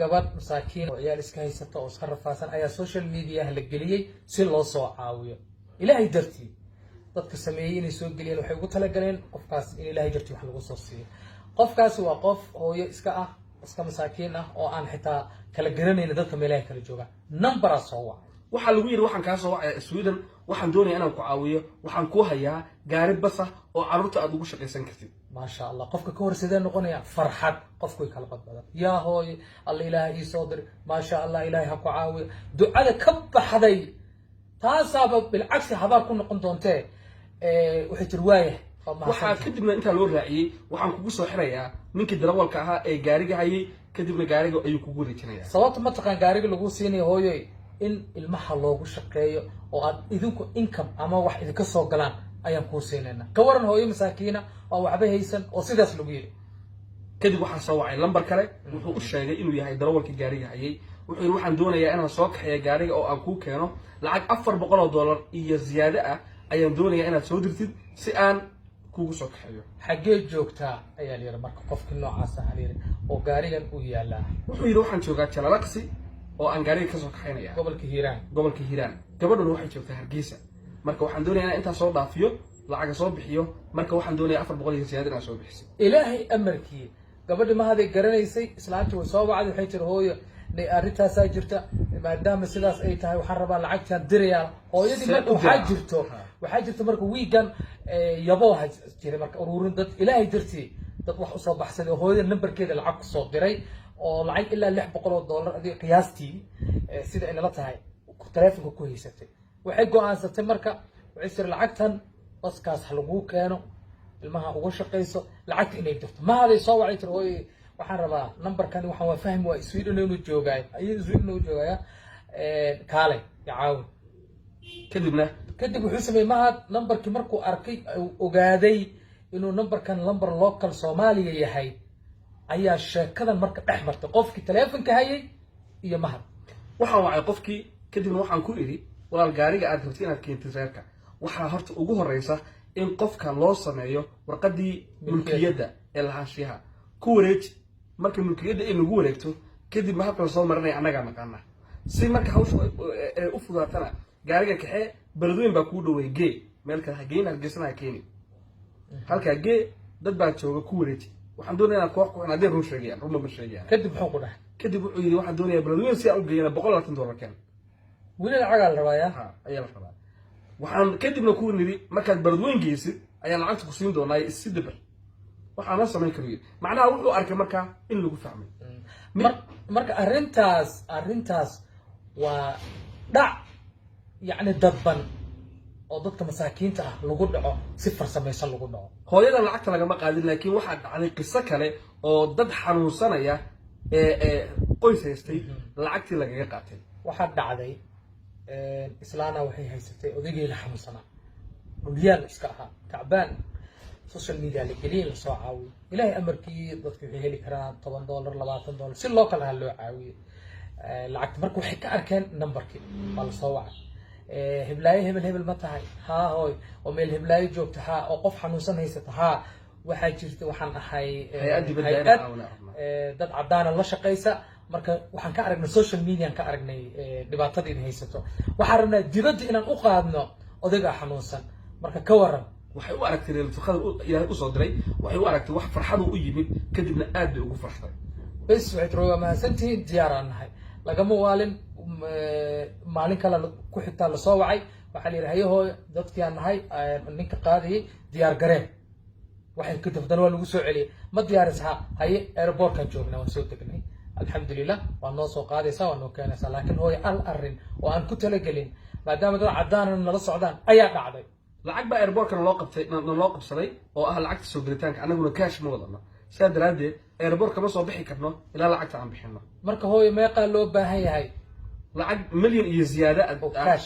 gabadh masaakiin oo ciyaal iska haysato oo iska rafaasan ayaa social media la geliyay si loo soo caawiyo ilaahay dartii dadka sameeyay inay soo geliyeen waxay ugu talagaleen qofkaas in ilaahay dartii wax lagu soo siiyo qofkaas waa qof hooyo iska masaakiin ah oo aan xitaa kala garanaynin dadka meelaha kala jooga number soo wac waxaa lagu yiri waxaan ka soo wacay Sweden waxaan doonayaa inaan ku caawiyo waxaan ku hayaa gaari bas ah oo carruurta aad ugu shaqaysan kartid ما شاء الله قفك كور سيدان نقولنا فرحات قفك يكلا بدل يا هوي الله إلهي صدر ما شاء الله إلهي هكو عاوي دعاء كب حدي تاسبب بالعكس هذا كنا قنطونته وحيت رواية waxaa kadibna inta loo raaciyay waxaan kugu soo xirayaa ninkii darawalka ahaa ee gaariga hayay kadibna gaariga ayuu kugu wareejinayaa sababta ma taqaan gaariga lagu siinay hooyo in ilmaha loogu shaqeeyo oo aad idinku income ama wax idinka soo galaan ayaan ku siinayna ka waran hooyo masaakiina oo waxba haysan oo sidaas lagu yiri kadib waxaan soo wacay lambar kale wuxuu u sheegay inuu yahay darawalkii gaariga hayay wuxuu yiri waxaan doonayaa inaan soo kaxeeyo gaariga oo aan ku keeno lacag $400 iyo ziyaado ah ayaan doonayaa inaad soo dirtid si aan kugu soo kaxeeyo xagee joogtaa ayaa la yiri marka qofkii noocaas ah yiri oo gaarigan u yaala wuxuu yiri waxaan joogaa Jalalaqsi oo aan gaariga ka soo kaxeynaya gobolka Hiiraan gabadhuna waxay joogtaa Hargeysa marka waxaan doonayaa inaan inta soo dhaafiyo lacag soo bixiyo marka waxaan doonayaa $400 iyo ziyaado inaan soo bixiso ilaahay amarkii gabadhi ma haday garanaysay islaantii way soo wacday waxay tiri hooyo arrintaas ay jirta maadaama sidaas ay tahay waxaan rabaa lacagtaan dirayaa hooyadii marka waxaa jirta marka weekend yabo jiray marka ururin dad ilaahay dartii dad wax u soo baxsaday hooyada numberkeeda lacag ku soo diray oo lacag ilaa $600 adiga qiyaastii sida ay nala tahay telefoonka ku haysatay waxay go'aansatay marka waxay sir lacagtan baskaas lagu keeno ilmaha uga shaqeyso lacagta inay dirto ma haday soo wacay tir hooyo waxaan rabaa numberkan waxaan waa fahmi waa Sweden inuu joogay ayuu Sweden inuu joogaya kaale yaaw kadib wuxuu sameeyay mahad numberkii markuu arkay ogaaday inuu numberkan number local Soomaaliya yahay ayaa sheekadan marka dhex martay qofkii telefoonka hayay iyo mahad waxaan wacay qofkii kadibna waxaan ku iri walaal gaariga aad rabtay inaad keento reerka waxaa horta ugu horeysa in qofka loo sameeyo warqadii mulkiyada ee lahaanshiyaha ku wareej marka mulkiyada in lagu wareegto kadib ma habka soo marinay anaga naqana si marka hawshu u fudaatana gaariga kaxee baldoyn baa ku dhaway gee meel kale hageyn Hargeysa keeni halka gee dad baa jooga ku wareej waxaan doonayaa koox ku inaan run sheegayaan run ma sheegayaan kadib wuxuu ku dhahay kadib wuxuu yiri waxaan doonayaa baldoyn si aan u geeyana $120 keen wili lacag la rabaa ayaa la rabaa waxaan kadibna ku niri markaad baldoyn geysid ayaa lacagta ku siin doonaa si dabar waxaan la sameyn karay macnaha wuxuu arkay marka in lagu fahmay marka arrintaas waa dhac يعني dadban oo dadka masaakiinta ah lagu dhaco si farsamaysan lagu dhaco hooyada lacagta laga ma qaadin laakiin waxa dhacday qiso kale oo dad xanuunsanaya qoys haystay lacagtii laga qaatay waxa dhacday islaana waxay haysatay odageeda xanuunsanaa dhulyaal iska aha tacbaan social media la geliyay la soo caawiyo ilaahay amarkii dadku waxay heli karaan $10 $20 si loo kala loo caawiyo lacagta marka waxay ka arkeen numberkii bal soo wacay هبلاي هبل متاعي ها هوي وميل هبلاي جوبت ها أو قف حنوسن هيست ها واحد جرت وحن هيأدي بدأنا دد عدانا الله شقيسة مركا وحن كأرجنا السوشيال ميديا كأرجنا دبعتي إن هيسته وحرنا جرد إن أقعدنا أدقى حنوسن مركا كورن waxay u aragtay ilaahay ilaahay u soo diray waxay u aragtay wax farxad u yimid kadibna aad ugu farxday bas waxay rooga ma santii diyaaranahay lagama waalin maalin kale ku xigta la soo wacay waxa la yiraahdo hooy dadkii aan nahay ninka qaadiyay diyaar gareen waxay ka dafdan waa lagu soo celiyay ma diyaarisha haye airport ka joogna waan soo tagnay alxamdulillah waan noo soo qaadaysaa waan noo keenaysaa laakiin hooy arrin oo aan ku talagelin maadaama dad cadaan nala socdaan ayaa dhacday lacag ba airport kan loo qabsaday oo ah lacagta soo gelitaanka anaguna cash ma wadano sidaa daraadeed airport kama soo bixi karno ilaa lacagta aan bixino marka hooy meeqa loo baahan yahay lacag milyan iyo ziyaada oo cash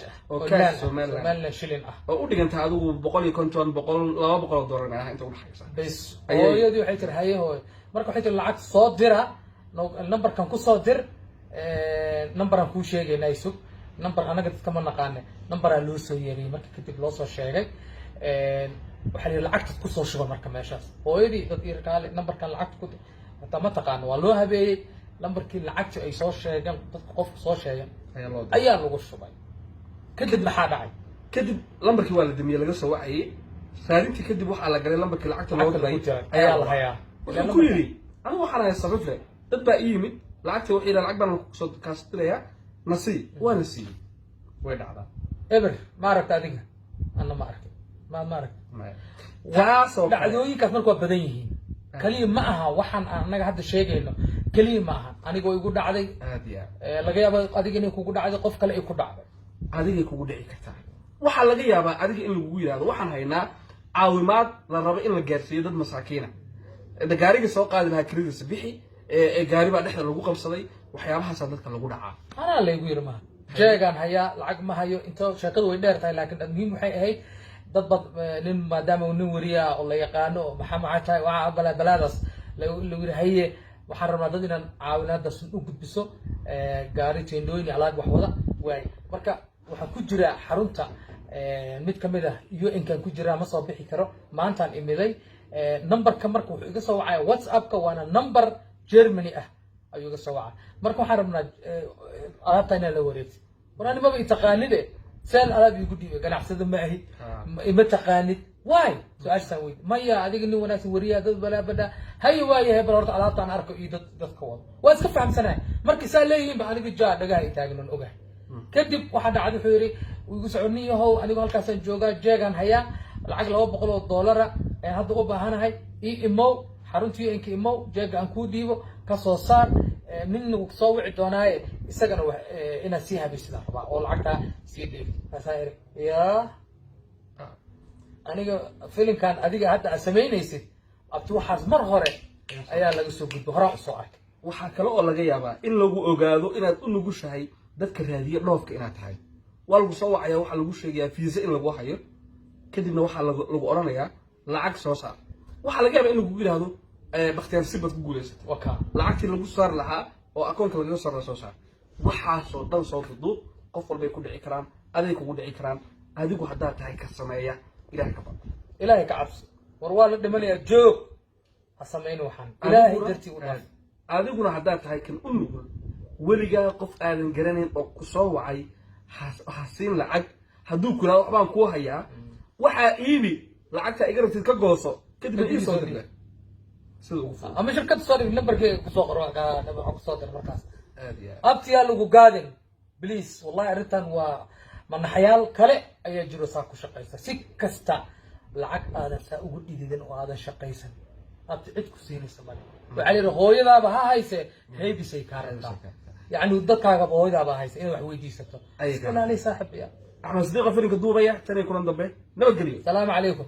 Soomaaliya shilin ah oo u dhiganta adigu $150 $200 ah inta u dhaxaysa bas hooyadii waxay tir haye hooy marka waxay tir lacag soo dira numberkan ku soo dir numberan ku sheegayna isug number anaga dadka ma naqaan numberaa loo soo yeeray marka kadib loo soo sheegay waxa la lacagta ku soo shuba marka meeshaas hooyadii dad irkaale numberkan lacagta ku ta ma taqaan waa loo habeeyay lambarkii lacagta ay soo sheegeen dadka qofka soo sheegeen ayaa loo diray. ayaa lagu shubay kadib maxaa dhacay kadib lambarkii waa la damiyey laga soo wacayay raadintii kadib waxaa la galay lambarkii lacagta loo lacagta lagu diray jiray ayaa la hayaa wuxuu ku yidhi anigu waxaan ahay sarifle dad baa ii yimid lacagta waxay yidhaha lacag baan kusoo kaasdirayaa nasii waa nasiiyey way dhacdaa eber ma aragta adiga ana ma arkay ma aragta taasoo kale dhacdooyinkaas marka waa badan yihiin kaliya ma aha waxaan annaga hadda sheegayno kaliya ma aha anigoo igu dhacday aad iyo laga yaabo adiga inay kugu dhacday qof kale ay ku dhacday adigay kugu dhici kartaa waxaa laga yaabaa adiga in lagugu yidhahdo waxaan haynaa caawimaad la rabo in la gaarsiiyo dad masaakiina gaariga soo qaadi lahaa kiradiisa bixi gaari baa dhexda lagu qabsaday waxyaabahaasaa dadka lagu dhacaa anaa laygu yiri maha jeegaan hayaa lacag ma hayo inta sheekadu way dheer tahay laakiin muhiim waxay ahayd dad bad nin maadaama nin wariya oo la yaqaano oo maxaa tahay waa balaadaas lagu yiri haye waxaan rabnaa dad inaan caawinaadaas u gudbiso gaari teendooyin alaab wax wada waay marka waxaan ku jira xarunta mid ka mid ah UN-kan ku jira ma soo bixi karo maantaan imiday numberka marka wuxuu iga soo wacaya WhatsApp-ka waana number Germany ah ayuu iga soo wacay marka waxaan rabnaa alaabta inaan la wareegto waraan ma taqaanide seel alaab igu dhiibay ganacsada ma ahi ma taqaanid waay su'aashan weyd maya adiga nin wanaagsan wariya dad bada hay waayahay bal horta alaabtaan arko iyo dadka wada waa iska fahamsanahay markii saa leeyihiin ba aniga jaa dhagaha ay taagnan ogahay kadib waxa dhacday wuxuu yiri igu soconiyahow anigu halkaasaan joogaa jeegaan hayaa lacag $200 ayaan hadda u baahanahay imow xaruntii inka imow jeega aan ku dhiibo ka soo saar nin lagu soo wici doonaaye isagana inaan sii habeysida rabaa oo lacagta sii dhiib asaayir ya aniga filimkan adiga hadda aad samaynaysid abti waxaas mar hore ayaa laga soo gudbo hore u soo arkay waxaa kale oo laga yaabaa in lagu ogaado inaad u nugushahay dadka raadiya dhoofka inaad tahay waa lagu soo wacaya waxaa lagu sheegayaa fiisa in lagu hayo kadibna waxaa lagu oranayaa lacag soo saar waxaa laga yaabaa in lagu yidhaahdo bakhtiyaan sibad ku guulaysatay waka lacagtii lagu saar lahaa oo akoonka lagaga saar soo saar waxaasoo dhan soo duduub qof walbay ku dhici karaan aday kugu dhici karaan adigu haddaad tahay ka sameeya ilaahay ka baqo ilaahay ka cabso war waa la dhimanayaa joog ha samayn waxaan ilaahay dartii u dhaaf adiguna haddaad tahay kan u nugul weligaa qof aadan garanayn oo ku soo wacay ha siin lacag hadduu kulaa waxbaan kuu hayaa waxaa iibi lacagta iga rabtid ka gooso kadibna ii soo dirle sida ugu fudud ama shirkadda soo dhig nambarkeega kusoo qor waxaa kusoo dir markaas aad iyo abtiyaa lagu gaadin please wallahi arrintan waa manaxyaal kale ayaa jiro saa ku shaqaysa si kasta lacag aadan saa ugu dhididin oo aadan shaqaysan abti cid ku siinaysa male waxaa la yidhi hooyadaaba ha hayse heybisay kaa rabtaa يعني ودكاغا بويدا با هيس إنه wax weydiisato أي كلام. أنا لي صاحب يا أحمد صديق فيلم كدوبية تاني يكون ضبي نبغى السلام عليكم